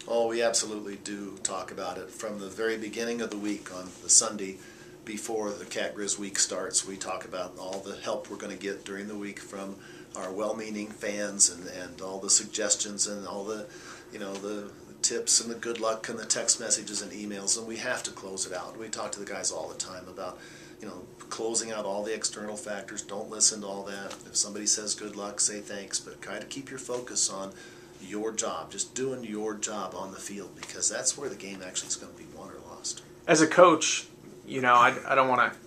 Oh, we absolutely do talk about it. From the very beginning of the week on the Sunday before the Cat Grizz week starts, we talk about all the help we're going to get during the week from our well-meaning fans and all the suggestions and all the, the tips and the good luck and the text messages and emails, and we have to close it out. We talk to the guys all the time about, closing out all the external factors. Don't listen to all that. If somebody says good luck, say thanks, but try to keep your focus on your job, just doing your job on the field, because that's where the game actually is going to be won or lost. As a coach, I don't want to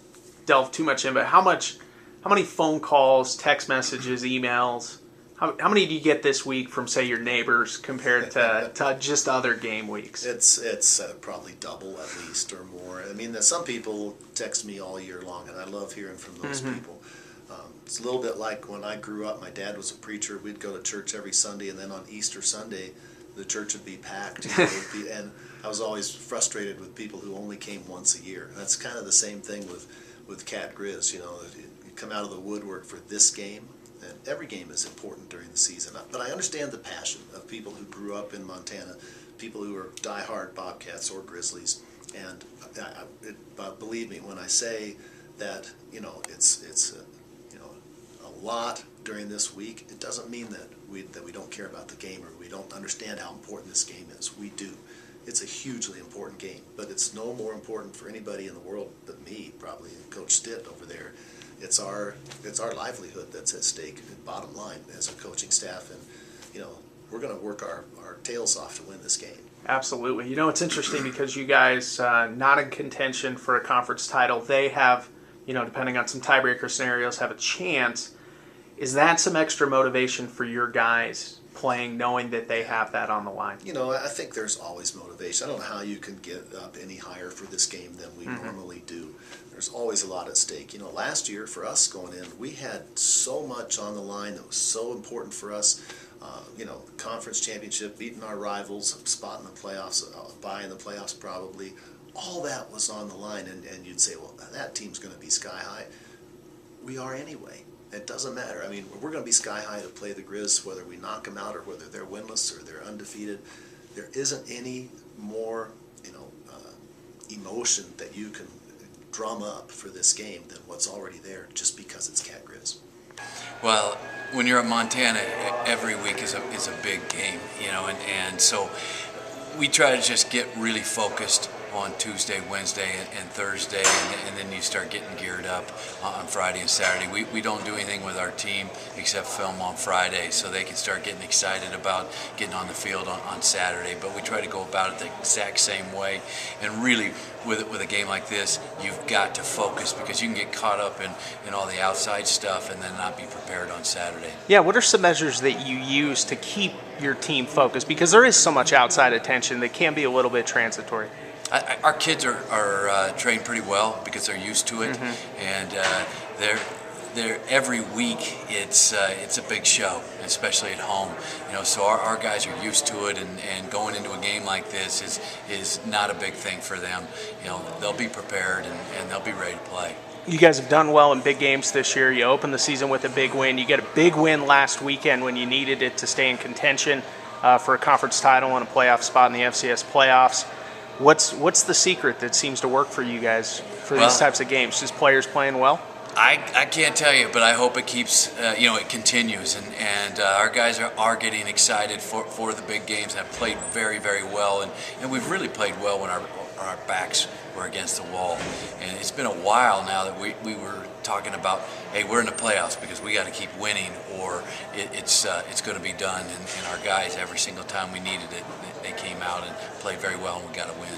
delve too much in, but how many phone calls, text messages, emails, how many do you get this week from, say, your neighbors compared to just other game weeks? It's probably double at least or more. I mean, some people text me all year long, and I love hearing from those people. It's a little bit like when I grew up. My dad was a preacher. We'd go to church every Sunday, and then on Easter Sunday, the church would be packed. And I was always frustrated with people who only came once a year. That's kind of the same thing with Cat Grizz. You come out of the woodwork for this game, and every game is important during the season. But I understand the passion of people who grew up in Montana, people who are diehard Bobcats or Grizzlies, and believe me when I say that it's a lot during this week. It doesn't mean that we don't care about the game or we don't understand how important this game is. We do. It's a hugely important game, but it's no more important for anybody in the world but me, probably, and Coach Stitt over there. It's our livelihood that's at stake, bottom line, as a coaching staff, and we're going to work our tails off to win this game. Absolutely. It's interesting because you guys, not in contention for a conference title, they have, depending on some tiebreaker scenarios, have a chance. Is that some extra motivation for your guys playing, knowing that they have that on the line? I think there's always motivation. I don't know how you can get up any higher for this game than we normally do. There's always a lot at stake. Last year for us going in, we had so much on the line that was so important for us. Conference championship, beating our rivals, spot in the playoffs, bye in the playoffs probably. All that was on the line, and you'd say, well, that team's going to be sky high. We are anyway. It doesn't matter. I mean, we're going to be sky high to play the Grizz, whether we knock them out or whether they're winless or they're undefeated. There isn't any more, emotion that you can drum up for this game than what's already there, just because it's Cat Grizz. Well, when you're at Montana, every week is a big game, and so we try to just get really focused on Tuesday, Wednesday, and Thursday, and then you start getting geared up on Friday and Saturday. We don't do anything with our team except film on Friday, so they can start getting excited about getting on the field on Saturday. But we try to go about it the exact same way. And really, with a game like this, you've got to focus, because you can get caught up in all the outside stuff and then not be prepared on Saturday. Yeah, what are some measures that you use to keep your team focused? Because there is so much outside attention that can be a little bit transitory. Our kids are trained pretty well because they're used to it, and they're every week it's a big show, especially at home. So our guys are used to it, and going into a game like this is not a big thing for them. They'll be prepared and they'll be ready to play. You guys have done well in big games this year. You opened the season with a big win. You got a big win last weekend when you needed it to stay in contention for a conference title and a playoff spot in the FCS playoffs. What's the secret that seems to work for you guys for these types of games? Just players playing well? I can't tell you, but I hope it keeps, it continues, and our guys are getting excited for the big games and have played very, very well, and we've really played well when our backs were against the wall. And it's been a while now that we were talking about, hey, we're in the playoffs because we got to keep winning, or it's going to be done. And our guys, every single time we needed it, they came out and played very well, and we got to win.